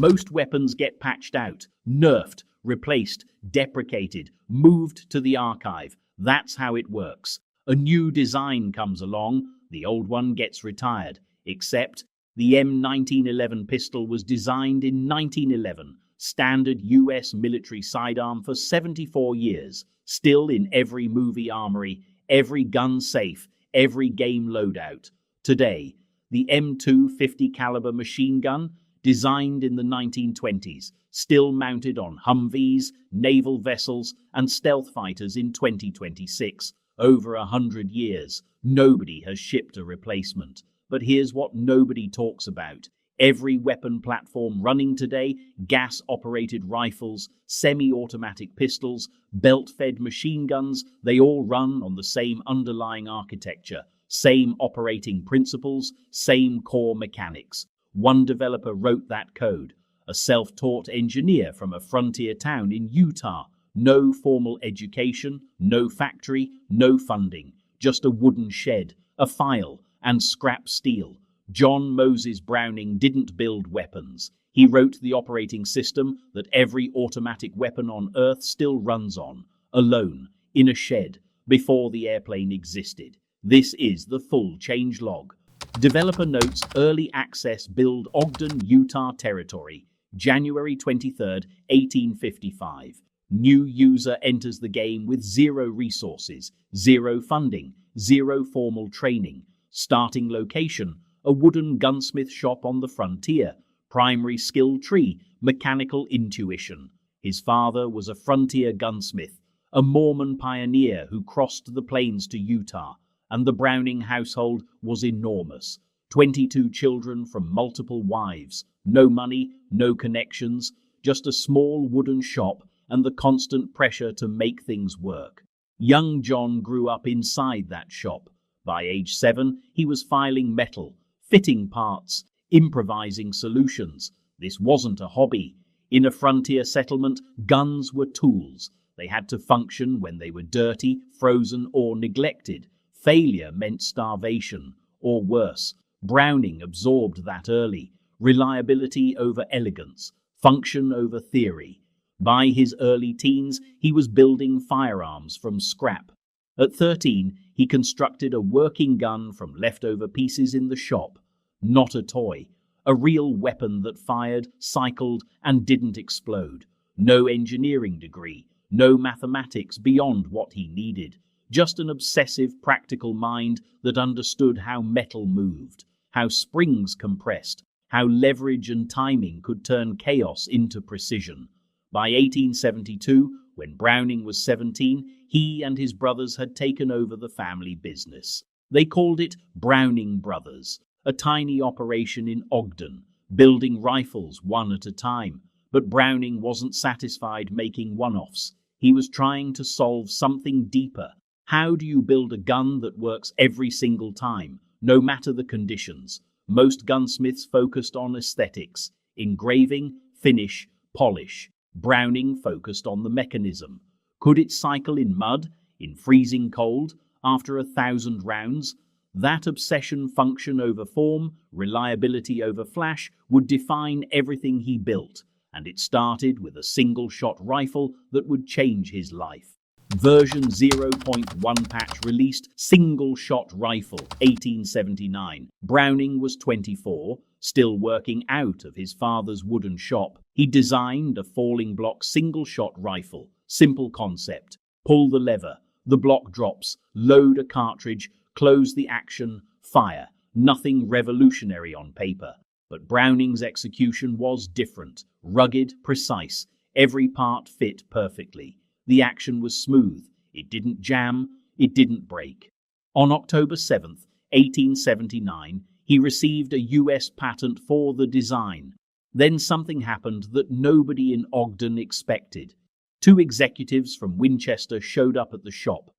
Most weapons get patched out, nerfed, replaced, deprecated, moved to the archive. That's how it works. A new design comes along, the old one gets retired. Except the M1911 pistol was designed in 1911, standard US military sidearm for 74 years, still in every movie armory, every gun safe, every game loadout. Today, the M2 50 caliber machine gun, designed in the 1920s, still mounted on Humvees, naval vessels, and stealth fighters in 2026. Over 100 years, nobody has shipped a replacement. But here's what nobody talks about. Every weapon platform running today, gas-operated rifles, semi-automatic pistols, belt-fed machine guns, they all run on the same underlying architecture, same operating principles, same core mechanics. One developer wrote that code, a self-taught engineer from a frontier town in Utah. No formal education, no factory, no funding, just a wooden shed, a file, and scrap steel. John Moses Browning didn't build weapons. He wrote the operating system that every automatic weapon on Earth still runs on, alone, in a shed, before the airplane existed. This is the full changelog. Developer notes early access build Ogden, Utah territory, January 23, 1855. New user enters the game with 0 resources, 0 funding, 0 formal training. Starting location, a wooden gunsmith shop on the frontier. Primary skill tree, mechanical intuition. His father was a frontier gunsmith, a Mormon pioneer who crossed the plains to Utah, and the Browning household was enormous. 22 children from multiple wives, no money, no connections, just a small wooden shop and the constant pressure to make things work. Young John grew up inside that shop. By age 7, he was filing metal, fitting parts, improvising solutions. This wasn't a hobby. In a frontier settlement, guns were tools. They had to function when they were dirty, frozen, or neglected. Failure meant starvation, or worse. Browning absorbed that early. Reliability over elegance, function over theory. By his early teens, he was building firearms from scrap. At 13, he constructed a working gun from leftover pieces in the shop. Not a toy. A real weapon that fired, cycled, and didn't explode. No engineering degree. No mathematics beyond what he needed. Just an obsessive, practical mind that understood how metal moved, how springs compressed, how leverage and timing could turn chaos into precision. By 1872, when Browning was 17, he and his brothers had taken over the family business. They called it Browning Brothers, a tiny operation in Ogden, building rifles one at a time. But Browning wasn't satisfied making one-offs. He was trying to solve something deeper. How do you build a gun that works every single time, no matter the conditions? Most gunsmiths focused on aesthetics, engraving, finish, polish. Browning focused on the mechanism. Could it cycle in mud, in freezing cold, after 1,000 rounds? That obsession, function over form, reliability over flash, would define everything he built, and it started with a single-shot rifle that would change his life. Version 0.1 patch released single-shot rifle, 1879. Browning was 24, still working out of his father's wooden shop. He designed a falling block single-shot rifle. Simple concept. Pull the lever, the block drops, load a cartridge, close the action, fire. Nothing revolutionary on paper. But Browning's execution was different, rugged, precise. Every part fit perfectly. The action was smooth. It didn't jam. It didn't break. On October 7th, 1879, he received a US patent for the design. Then something happened that nobody in Ogden expected. 2 executives from Winchester showed up at the shop.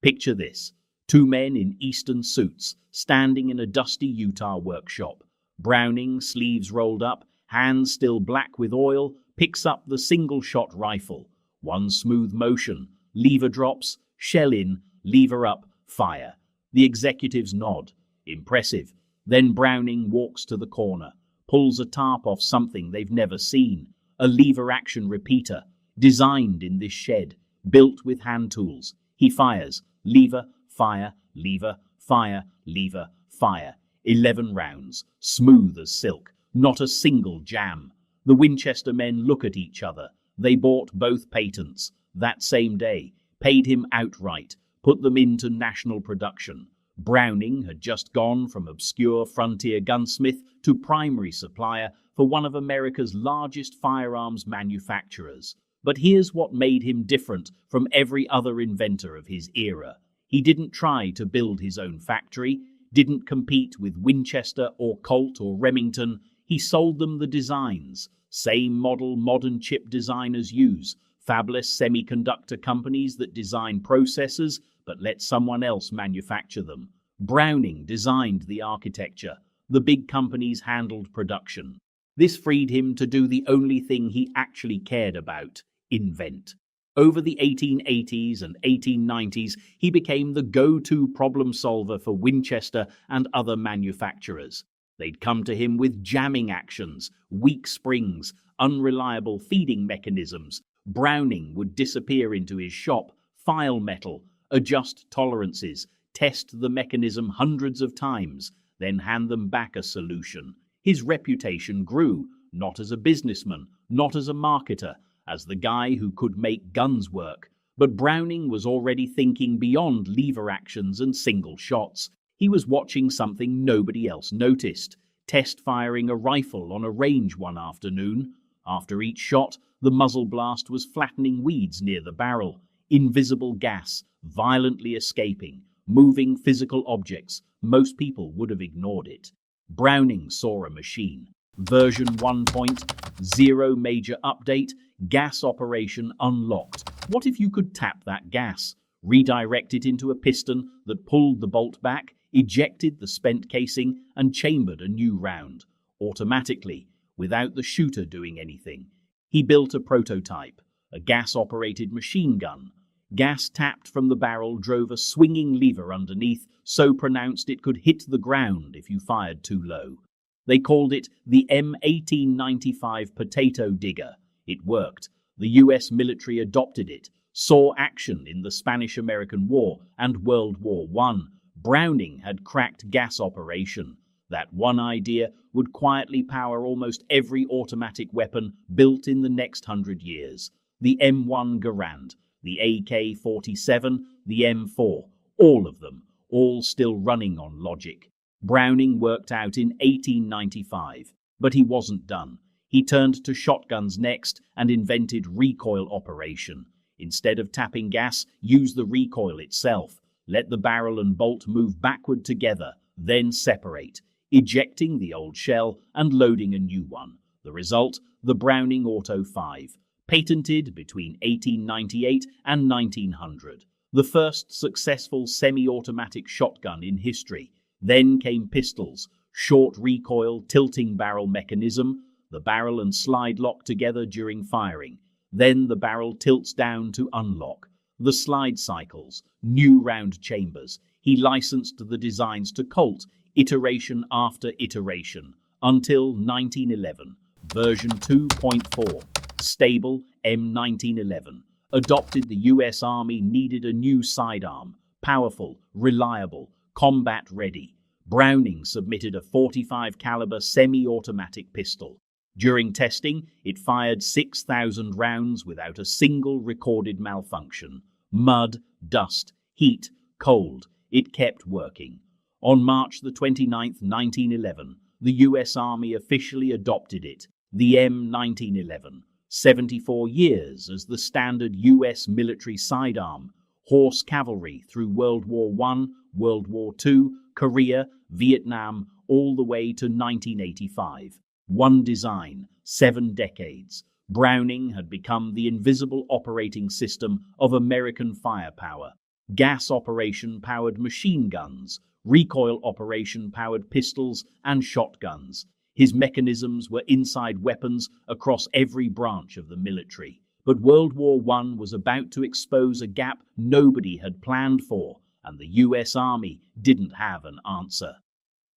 Picture this. 2 men in Eastern suits, standing in a dusty Utah workshop. Browning, sleeves rolled up, hands still black with oil, picks up the single-shot rifle. One smooth motion, lever drops, shell in, lever up, fire. The executives nod. Impressive. Then Browning walks to the corner, pulls a tarp off something they've never seen, a lever-action repeater, designed in this shed, built with hand tools. He fires, lever, fire, lever, fire, lever, fire. 11 rounds, smooth as silk, not a single jam. The Winchester men look at each other. They bought both patents that same day, paid him outright, put them into national production. Browning had just gone from obscure frontier gunsmith to primary supplier for one of America's largest firearms manufacturers. But here's what made him different from every other inventor of his era. He didn't try to build his own factory, didn't compete with Winchester or Colt or Remington. He sold them the designs, same model modern chip designers use, fabless semiconductor companies that design processors but let someone else manufacture them. Browning designed the architecture. The big companies handled production. This freed him to do the only thing he actually cared about: invent. Over the 1880s and 1890s, he became the go-to problem solver for Winchester and other manufacturers. They'd come to him with jamming actions, weak springs, unreliable feeding mechanisms. Browning would disappear into his shop, file metal, adjust tolerances, test the mechanism hundreds of times, then hand them back a solution. His reputation grew, not as a businessman, not as a marketer, as the guy who could make guns work. But Browning was already thinking beyond lever actions and single shots. He was watching something nobody else noticed, test firing a rifle on a range one afternoon. After each shot, the muzzle blast was flattening weeds near the barrel, invisible gas violently escaping, moving physical objects. Most people would have ignored it. Browning saw a machine. Version 1.0 major update, gas operation unlocked. What if you could tap that gas, redirect it into a piston that pulled the bolt back, ejected the spent casing, and chambered a new round, automatically, without the shooter doing anything? He built a prototype, a gas-operated machine gun. Gas tapped from the barrel drove a swinging lever underneath, so pronounced it could hit the ground if you fired too low. They called it the M1895 potato digger. It worked. The US military adopted it, saw action in the Spanish-American War and World War I. Browning had cracked gas operation. That one idea would quietly power almost every automatic weapon built in the next 100 years. The M1 Garand, the AK-47, the M4, all of them, all still running on logic. Browning worked out in 1895, but he wasn't done. He turned to shotguns next and invented recoil operation. Instead of tapping gas, use the recoil itself. Let the barrel and bolt move backward together, then separate, ejecting the old shell and loading a new one. The result, the Browning Auto 5, patented between 1898 and 1900. The first successful semi-automatic shotgun in history. Then came pistols, short recoil, tilting barrel mechanism. The barrel and slide lock together during firing. Then the barrel tilts down to unlock. The slide cycles, new round chambers. He licensed the designs to Colt, iteration after iteration, until 1911. Version 2.4, stable M1911. Adopted. The US Army needed a new sidearm, powerful, reliable, combat-ready. Browning submitted a .45 caliber semi-automatic pistol. During testing, it fired 6,000 rounds without a single recorded malfunction. Mud, dust, heat, cold, it kept working. On March the 29th, 1911, the US Army officially adopted it, the M1911. 74 years as the standard US military sidearm. Horse cavalry through World War I, World War II, Korea, Vietnam, all the way to 1985. One design, 7 decades. Browning had become the invisible operating system of American firepower. Gas operation powered machine guns, recoil operation powered pistols and shotguns. His mechanisms were inside weapons across every branch of the military. But World War I was about to expose a gap nobody had planned for, and the US Army didn't have an answer.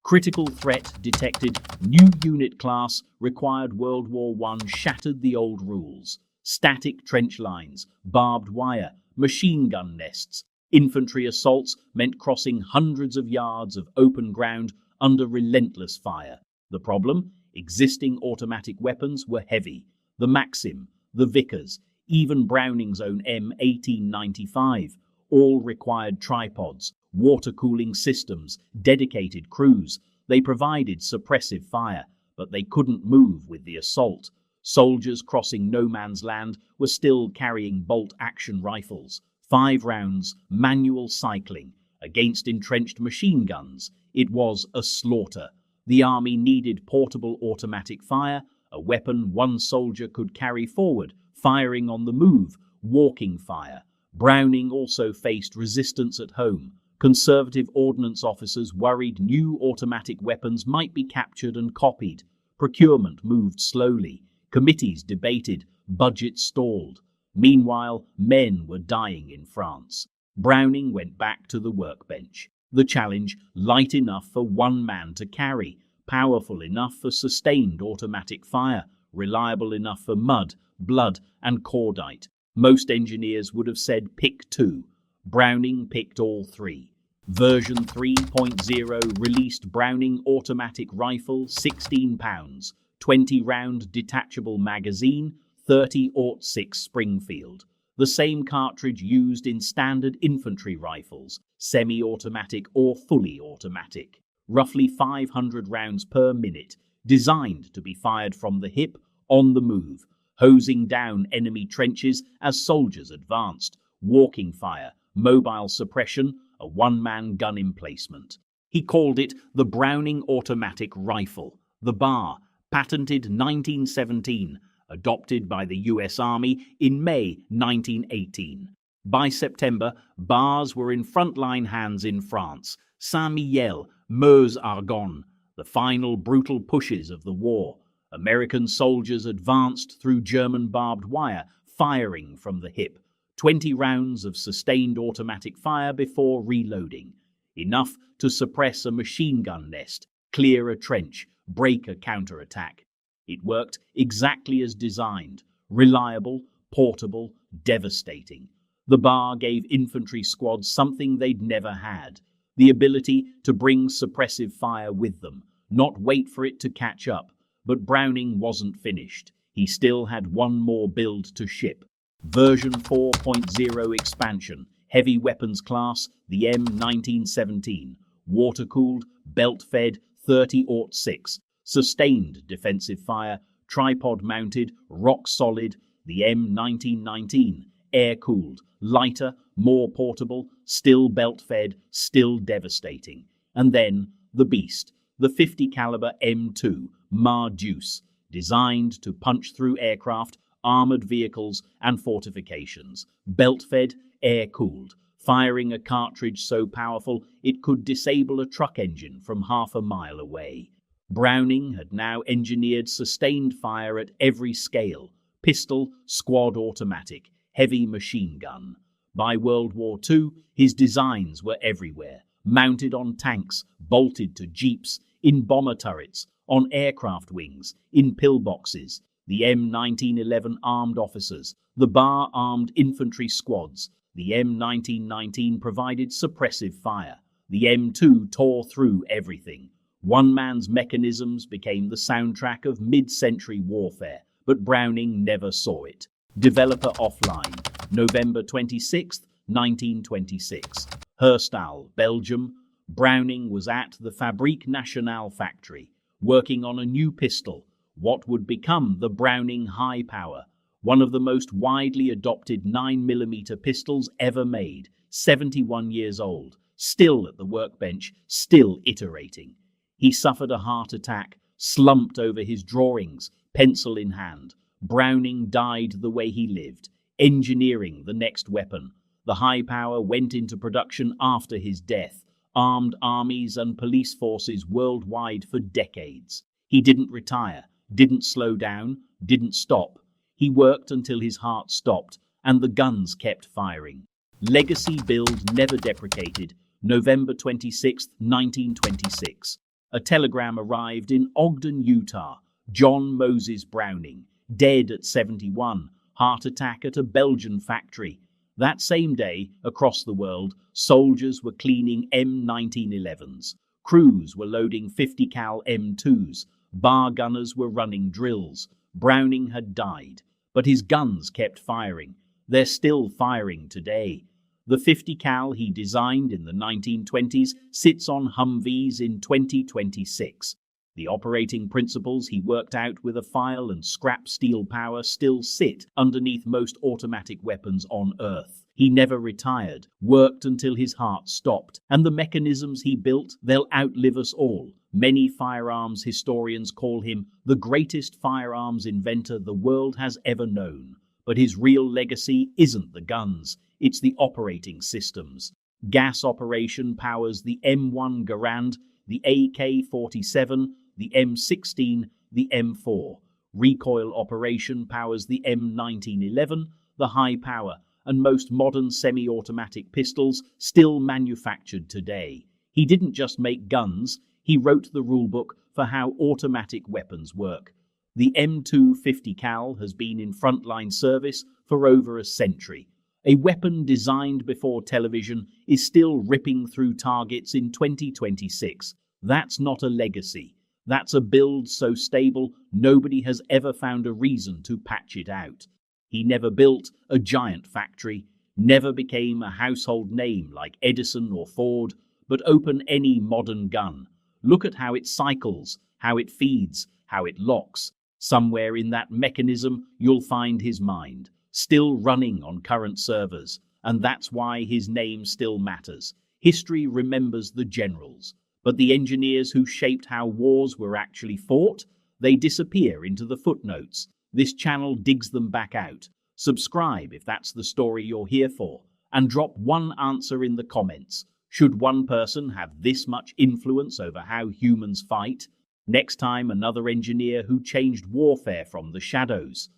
Critical threat detected, new unit class, required World War I, shattered the old rules. Static trench lines, barbed wire, machine gun nests. Infantry assaults meant crossing hundreds of yards of open ground under relentless fire. The problem? Existing automatic weapons were heavy. The Maxim, the Vickers, even Browning's own M1895, all required tripods, water cooling systems, dedicated crews. They provided suppressive fire, but they couldn't move with the assault. Soldiers crossing no man's land were still carrying bolt-action rifles, 5 rounds, manual cycling, against entrenched machine guns. It was a slaughter. The army needed portable automatic fire, a weapon one soldier could carry forward, firing on the move, walking fire. Browning also faced resistance at home. Conservative ordnance officers worried new automatic weapons might be captured and copied. Procurement moved slowly. Committees debated. Budgets stalled. Meanwhile, men were dying in France. Browning went back to the workbench. The challenge, light enough for one man to carry, powerful enough for sustained automatic fire, reliable enough for mud, blood, and cordite. Most engineers would have said pick 2. Browning picked all 3. Version 3.0 released Browning automatic rifle, 16 pounds, 20-round detachable magazine, 30-06 Springfield. The same cartridge used in standard infantry rifles, semi-automatic or fully automatic. Roughly 500 rounds per minute, designed to be fired from the hip, on the move, hosing down enemy trenches as soldiers advanced, walking fire, mobile suppression, a one-man gun emplacement. He called it the Browning automatic rifle, the BAR, patented 1917, adopted by the US Army in May 1918. By September, BARs were in frontline hands in France, Saint-Mihiel, Meuse-Argonne, the final brutal pushes of the war. American soldiers advanced through German barbed wire, firing from the hip. 20 rounds of sustained automatic fire before reloading. Enough to suppress a machine gun nest, clear a trench, break a counterattack. It worked exactly as designed. Reliable, portable, devastating. The BAR gave infantry squads something they'd never had. The ability to bring suppressive fire with them, not wait for it to catch up. But Browning wasn't finished. He still had one more build to ship. Version 4.0 expansion, heavy weapons class, the M1917, water-cooled, belt-fed, 30-06, sustained defensive fire, tripod-mounted, rock-solid, the M1919, air-cooled, lighter, more portable, still belt-fed, still devastating. And then the beast, the 50 caliber M2, Mar-Deuce, designed to punch through aircraft, armored vehicles, and fortifications. Belt-fed, air-cooled, firing a cartridge so powerful it could disable a truck engine from half a mile away. Browning had now engineered sustained fire at every scale: pistol, squad automatic, heavy machine gun. By World War II, his designs were everywhere, mounted on tanks, bolted to jeeps, in bomber turrets, on aircraft wings, in pillboxes. The M1911 armed officers, the BAR armed infantry squads. The M1919 provided suppressive fire. The M2 tore through everything. One man's mechanisms became the soundtrack of mid-century warfare, but Browning never saw it. Developer offline, November 26, 1926. Herstal, Belgium. Browning was at the Fabrique Nationale factory, working on a new pistol, what would become the Browning High Power, one of the most widely adopted 9mm pistols ever made, 71 years old, still at the workbench, still iterating. He suffered a heart attack, slumped over his drawings, pencil in hand. Browning died the way he lived, engineering the next weapon. The High Power went into production after his death, armed armies and police forces worldwide for decades. He didn't retire, didn't slow down, didn't stop. He worked until his heart stopped and the guns kept firing. Legacy build never deprecated, November 26, 1926. A telegram arrived in Ogden, Utah. John Moses Browning, dead at 71, heart attack at a Belgian factory. That same day, across the world, soldiers were cleaning M1911s. Crews were loading 50 cal M2s. Bar gunners were running drills. Browning had died, but his guns kept firing. They're still firing today. The 50 cal he designed in the 1920s sits on Humvees in 2026. The operating principles he worked out with a file and scrap steel power still sit underneath most automatic weapons on Earth. He never retired, worked until his heart stopped, and the mechanisms he built, they'll outlive us all. Many firearms historians call him the greatest firearms inventor the world has ever known. But his real legacy isn't the guns, it's the operating systems. Gas operation powers the M1 Garand, the AK-47, the M16, the M4. Recoil operation powers the M1911, the high power, and most modern semi-automatic pistols still manufactured today. He didn't just make guns, he wrote the rulebook for how automatic weapons work. The M2 50 cal has been in frontline service for over a century. A weapon designed before television is still ripping through targets in 2026. That's not a legacy. That's a build so stable nobody has ever found a reason to patch it out. He never built a giant factory, never became a household name like Edison or Ford, but open any modern gun. Look at how it cycles, how it feeds, how it locks. Somewhere in that mechanism you'll find his mind, still running on current servers, and that's why his name still matters. History remembers the generals, but the engineers who shaped how wars were actually fought, they disappear into the footnotes. This channel digs them back out. Subscribe if that's the story you're here for, and drop one answer in the comments. Should one person have this much influence over how humans fight? Next time, another engineer who changed warfare from the shadows.